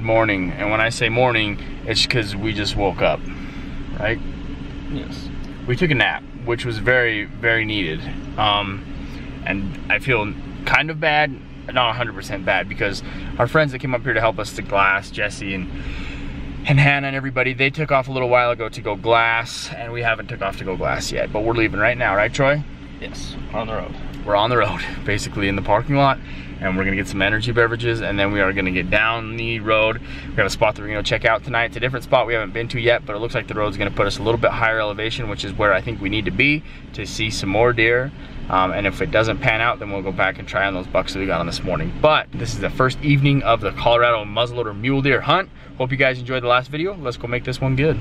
morning. And when I say morning, it's because we just woke up, right? Yes. We took a nap, which was very, very needed. And I feel kind of bad, not 100% bad, because our friends that came up here to help us to glass, Jesse and Hannah and everybody, they took off a little while ago to go glass, and we haven't took off to go glass yet, but we're leaving right now, right, Troy? Yes, on the road. We're on the road, basically in the parking lot, and we're gonna get some energy beverages, and then we are gonna get down the road. We have a spot that we're gonna check out tonight. It's a different spot we haven't been to yet, but it looks like the road's gonna put us a little bit higher elevation, which is where I think we need to be to see some more deer. And if it doesn't pan out, then we'll go back and try on those bucks that we got on this morning. But this is the first evening of the Colorado muzzleloader mule deer hunt. Hope you guys enjoyed the last video. Let's go make this one good.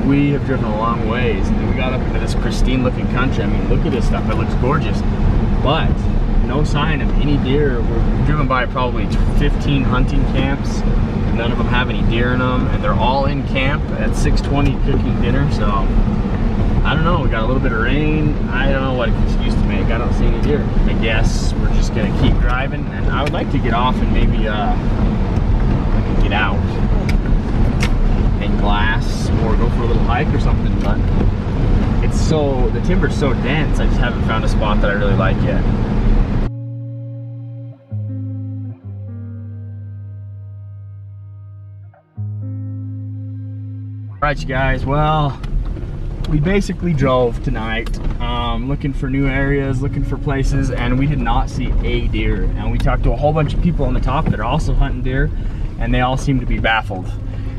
We have driven a long ways, and we got up into this pristine looking country. I mean, look at this stuff, it looks gorgeous, but no sign of any deer. We're driven by probably 15 hunting camps. None of them have any deer in them, and they're all in camp at 6:20 cooking dinner. So I don't know, we got a little bit of rain. I don't know what excuse to make. I don't see any deer. I guess we're just gonna keep driving, and I would like to get off and maybe I could get out and glass or go for a little hike or something, but it's so, the timber's so dense, I just haven't found a spot that I really like yet. Alright you guys, well, we basically drove tonight looking for new areas, looking for places, and we did not see a deer. And we talked to a whole bunch of people on the top that are also hunting deer, and they all seem to be baffled.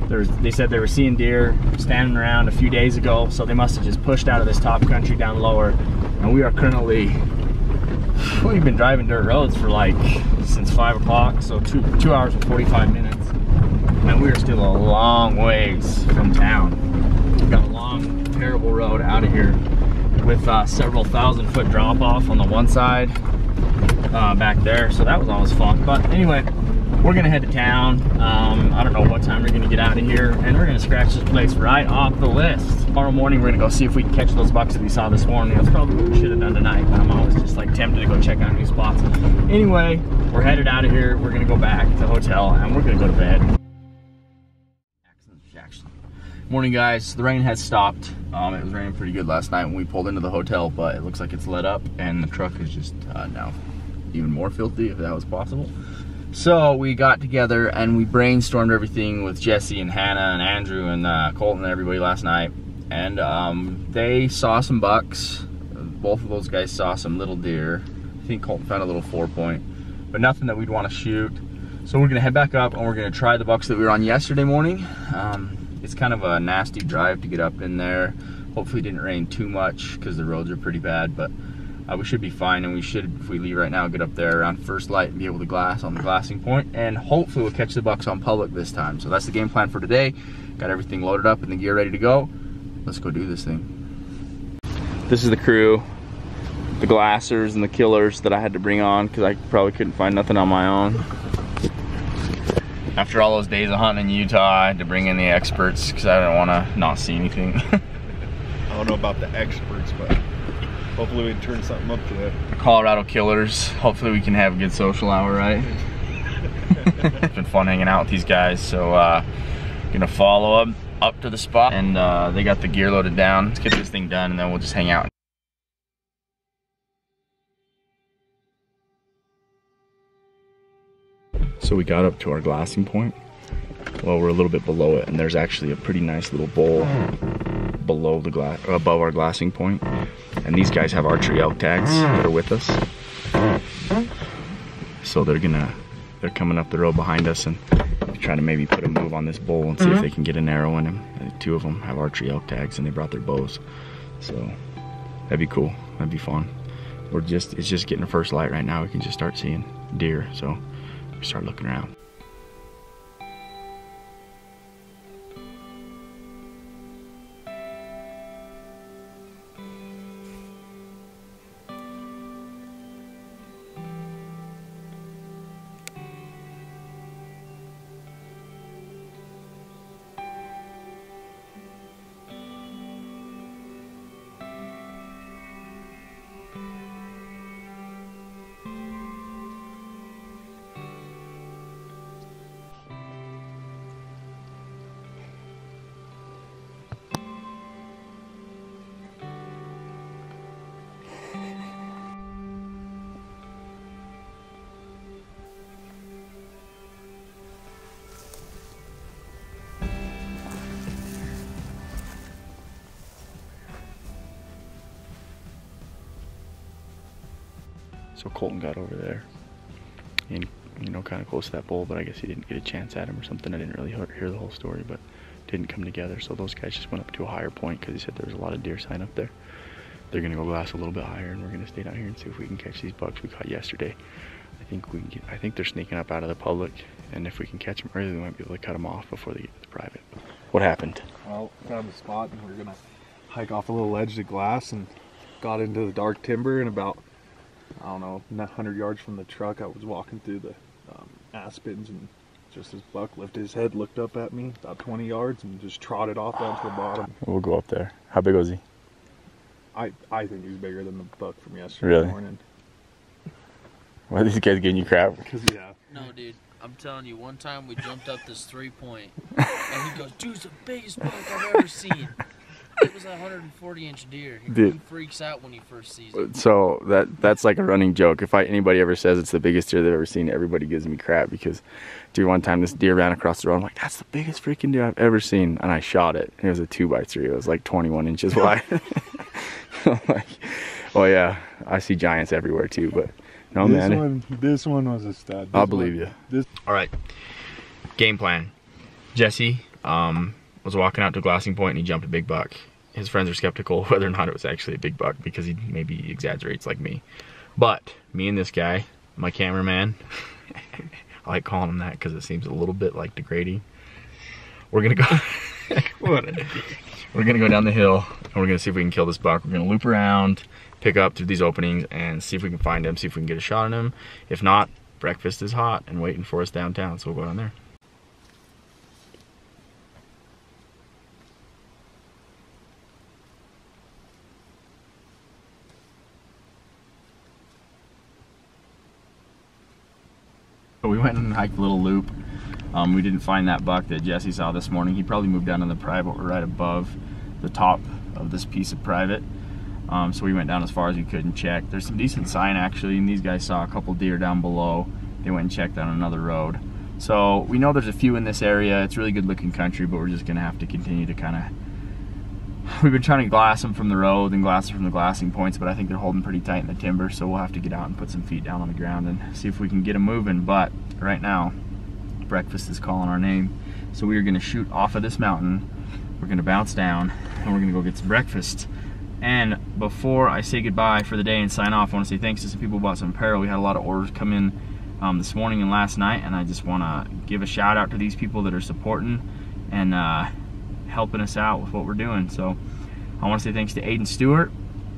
They said they were seeing deer standing around a few days ago, so they must have just pushed out of this top country down lower. And we are currently, we've been driving dirt roads for like since 5 o'clock, so 2 hours and 45 minutes. And we are still a long ways from town. We've got a long, terrible road out of here with several 1,000-foot drop off on the one side back there, so that was always fun. But anyway, we're gonna head to town. I don't know what time we're gonna get out of here, and we're gonna scratch this place right off the list. Tomorrow morning, we're gonna go see if we can catch those bucks that we saw this morning. That's probably what we should have done tonight, but I'm always just like tempted to go check out new spots. Anyway, we're headed out of here. We're gonna go back to the hotel, and we're gonna go to bed. Morning, guys. The rain has stopped. It was raining pretty good last night when we pulled into the hotel, but it looks like it's let up, and the truck is just now even more filthy, if that was possible. So we got together and we brainstormed everything with Jesse and Hannah and Andrew and Colton and everybody last night. And they saw some bucks. Both of those guys saw some little deer. I think Colton found a little 4-point, but nothing that we'd want to shoot. So we're gonna head back up and we're gonna try the bucks that we were on yesterday morning. It's kind of a nasty drive to get up in there. Hopefully it didn't rain too much because the roads are pretty bad, but we should be fine, and we should, if we leave right now, get up there around first light and be able to glass on the glassing point, and hopefully we'll catch the bucks on public this time. So that's the game plan for today. Got everything loaded up and the gear ready to go. Let's go do this thing. This is the crew, the glassers and the killers that I had to bring on because I probably couldn't find nothing on my own. After all those days of hunting in Utah, I had to bring in the experts because I didn't want to not see anything. I don't know about the experts, but hopefully we can turn something up today. The Colorado killers. Hopefully we can have a good social hour, right? It's been fun hanging out with these guys, so gonna follow them up to the spot, and they got the gear loaded down. Let's get this thing done, and then we'll just hang out. So we got up to our glassing point. Well, we're a little bit below it, and there's actually a pretty nice little bowl below the glass, above our glassing point. And these guys have archery elk tags that are with us. So they're coming up the road behind us and trying to maybe put a move on this bull and see if they can get an arrow in him. And 2 of them have archery elk tags, and they brought their bows. So that'd be cool. That'd be fun. It's just getting the first light right now. We can just start seeing deer. So we start looking around. So Colton got over there and, you know, kind of close to that bull, but I guess he didn't get a chance at him or something. I didn't really hear the whole story, but didn't come together. So those guys just went up to a higher point because he said there was a lot of deer sign up there. They're gonna go glass a little bit higher, and we're gonna stay down here and see if we can catch these bucks we caught yesterday. I think they're sneaking up out of the public, and if we can catch them early, we might be able to cut them off before they get to the private. What happened? Well, found a spot, and we're gonna hike off a little ledge to glass, and got into the dark timber, and about, I don't know, 100 yards from the truck, I was walking through the aspens, and just this buck lifted his head, looked up at me about 20 yards, and just trotted off down to the bottom. We'll go up there. How big was he? I think he's bigger than the buck from yesterday morning. Why are these guys getting you crap? Because, yeah. No, dude. I'm telling you, one time we jumped up this 3-point, and he goes, dude, it's the biggest buck I've ever seen. It was a 140-inch deer. He freaks out when he first sees it. So that's like a running joke. If anybody ever says it's the biggest deer they've ever seen, everybody gives me crap because, dude, one time this deer ran across the road. I'm like, that's the biggest freaking deer I've ever seen, and I shot it. And it was a 2x3. It was like 21 inches wide. I'm like, oh yeah, I see giants everywhere too, but no, man. This one was a stud. I'll believe you. All right, game plan. Jesse was walking out to a glassing point and he jumped a big buck. His friends are skeptical whether or not it was actually a big buck because he maybe exaggerates like me. But me and this guy, my cameraman, I like calling him that because it seems a little bit like degrading. We're gonna go. We're gonna go down the hill and we're gonna see if we can kill this buck. We're gonna loop around, pick up through these openings, and see if we can find him, see if we can get a shot on him. If not, breakfast is hot and waiting for us downtown, so we'll go down there. So we went and hiked a little loop. We didn't find that buck that Jesse saw this morning. He probably moved down to the private. We're right above the top of this piece of private. So we went down as far as we could and checked. There's some decent sign actually, and these guys saw a couple deer down below. They went and checked on another road. So we know there's a few in this area. It's really good looking country, but we're just gonna have to continue to kind of, we've been trying to glass them from the road and glass them from the glassing points, but I think they're holding pretty tight in the timber, so we'll have to get out and put some feet down on the ground and see if we can get them moving. But right now, breakfast is calling our name. So we are gonna shoot off of this mountain. We're gonna bounce down and we're gonna go get some breakfast. And before I say goodbye for the day and sign off, I wanna say thanks to some people who bought some apparel. We had a lot of orders come in this morning and last night, and I just wanna give a shout out to these people that are supporting and helping us out with what we're doing. So I wanna say thanks to Aiden Stewart.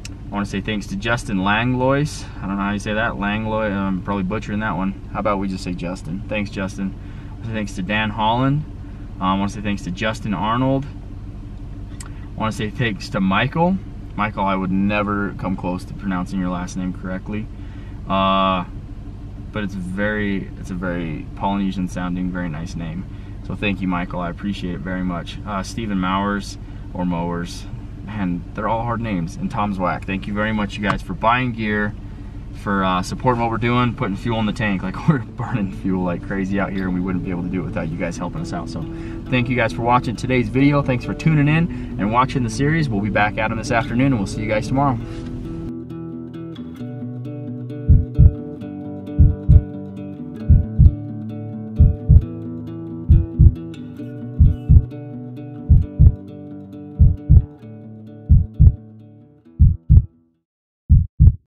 I want to say thanks to Justin Langlois. I don't know how you say that. Langlois, I'm probably butchering that one. How about we just say Justin? Thanks, Justin. I want to say thanks to Dan Holland. I want to say thanks to Justin Arnold. I want to say thanks to Michael. Michael, I would never come close to pronouncing your last name correctly. But it's a very Polynesian sounding, very nice name. So thank you, Michael. I appreciate it very much. Stephen Mowers, or Mowers. Man, they're all hard names. And Tom's Whack. Thank you very much, you guys, for buying gear, for supporting what we're doing, putting fuel in the tank. Like, we're burning fuel like crazy out here, and we wouldn't be able to do it without you guys helping us out. So thank you guys for watching today's video. Thanks for tuning in and watching the series. We'll be back at them this afternoon, and we'll see you guys tomorrow.